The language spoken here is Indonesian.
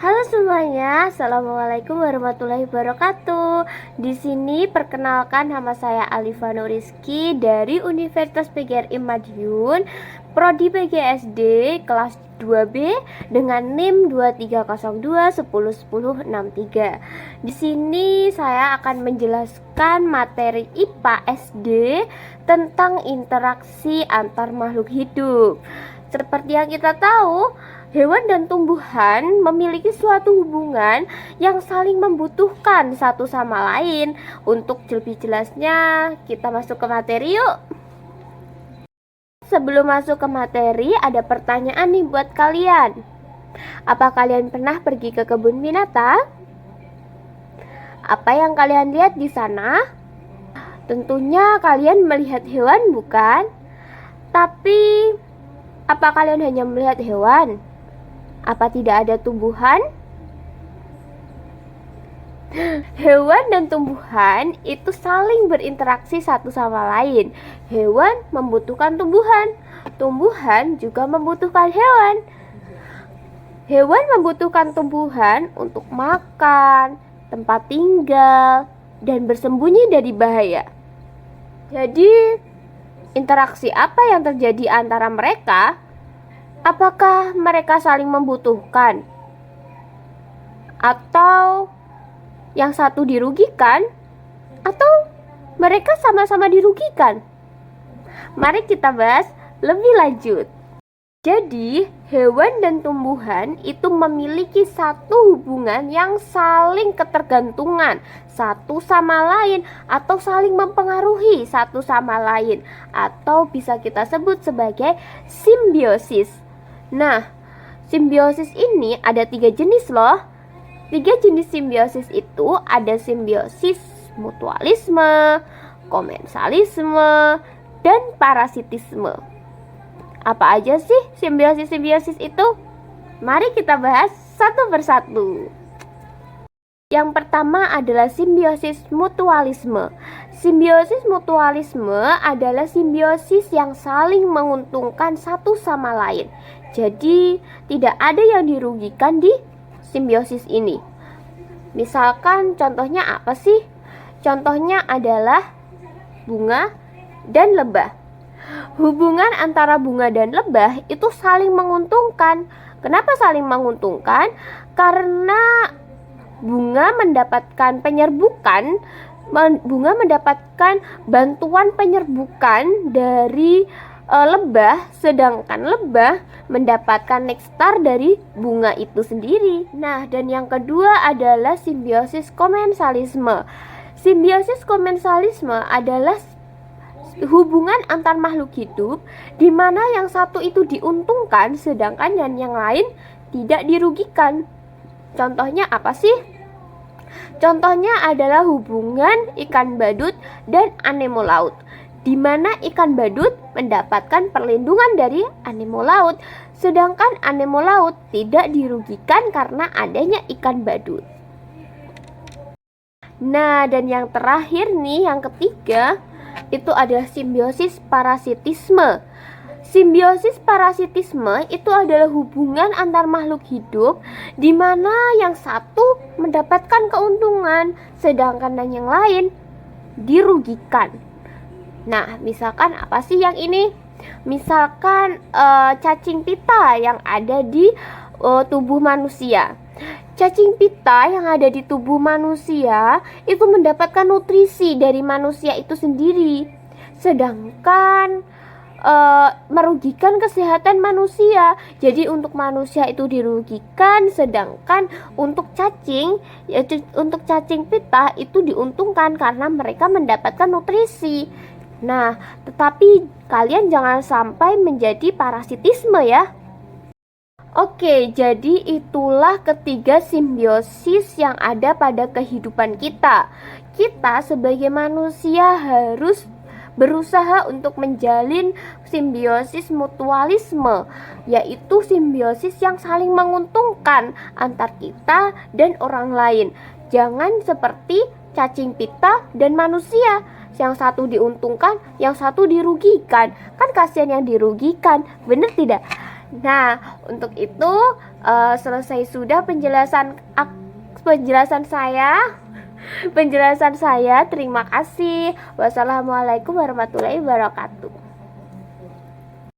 Halo semuanya, assalamualaikum warahmatullahi wabarakatuh. Di sini perkenalkan, nama saya Alifa Nuriski dari Universitas PGRI Madiun, Prodi PGSD kelas 2B dengan NIM 2302101063. Di sini saya akan menjelaskan materi IPA SD tentang interaksi antar makhluk hidup. Seperti yang kita tahu, hewan dan tumbuhan memiliki suatu hubungan yang saling membutuhkan satu sama lain. Untuk lebih jelasnya, kita masuk ke materi yuk. Sebelum masuk ke materi, ada pertanyaan nih buat kalian. Apa kalian pernah pergi ke kebun binatang? Apa yang kalian lihat di sana? Tentunya kalian melihat hewan, bukan? Tapi, apa kalian hanya melihat hewan? Apa tidak ada tumbuhan? Hewan dan tumbuhan itu saling berinteraksi satu sama lain. Hewan membutuhkan tumbuhan, tumbuhan juga membutuhkan hewan. Hewan membutuhkan tumbuhan untuk makan, tempat tinggal, dan bersembunyi dari bahaya. Jadi, interaksi apa yang terjadi antara mereka? Apakah mereka saling membutuhkan? Atau yang satu dirugikan? Atau mereka sama-sama dirugikan? Mari kita bahas lebih lanjut. Jadi, hewan dan tumbuhan itu memiliki satu hubungan yang saling ketergantungan satu sama lain, atau saling mempengaruhi satu sama lain, atau bisa kita sebut sebagai simbiosis. Nah, simbiosis ini ada 3 jenis loh. 3 jenis simbiosis itu ada simbiosis mutualisme, komensalisme, dan parasitisme. Apa aja sih simbiosis-simbiosis itu? Mari kita bahas satu persatu. Yang pertama adalah simbiosis mutualisme. Simbiosis mutualisme adalah simbiosis yang saling menguntungkan satu sama lain. Jadi, tidak ada yang dirugikan di simbiosis ini. Misalkan contohnya apa sih? Contohnya adalah bunga dan lebah. Hubungan antara bunga dan lebah itu saling menguntungkan. Kenapa saling menguntungkan? Karena bunga mendapatkan penyerbukan, bunga mendapatkan bantuan penyerbukan dari lebah, sedangkan lebah mendapatkan nektar dari bunga itu sendiri. Nah, dan yang kedua adalah simbiosis komensalisme. Simbiosis komensalisme adalah hubungan antar makhluk hidup di mana yang satu itu diuntungkan sedangkan yang lain tidak dirugikan. Contohnya apa sih? Contohnya adalah hubungan ikan badut dan anemo laut, di mana ikan badut mendapatkan perlindungan dari anemo laut, sedangkan anemo laut tidak dirugikan karena adanya ikan badut. Nah, dan yang terakhir nih, yang ketiga, itu adalah simbiosis parasitisme. Simbiosis parasitisme itu adalah hubungan antar makhluk hidup di mana yang satu mendapatkan keuntungan sedangkan yang lain dirugikan. Nah, misalkan apa sih yang ini? Misalkan cacing pita yang ada di tubuh manusia. Cacing pita yang ada di tubuh manusia itu mendapatkan nutrisi dari manusia itu sendiri, sedangkan merugikan kesehatan manusia. Jadi untuk manusia itu dirugikan, sedangkan untuk cacing, yaitu untuk cacing pita itu diuntungkan karena mereka mendapatkan nutrisi. Nah, tetapi kalian jangan sampai menjadi parasitisme ya. Oke, jadi itulah ketiga simbiosis yang ada pada kehidupan kita. Kita sebagai manusia harus berusaha untuk menjalin simbiosis mutualisme, yaitu simbiosis yang saling menguntungkan antar kita dan orang lain. Jangan seperti cacing pita dan manusia, yang satu diuntungkan, yang satu dirugikan. Kan kasihan yang dirugikan, bener tidak? Nah, untuk itu selesai sudah penjelasan saya. Terima kasih. Wassalamualaikum warahmatullahi wabarakatuh.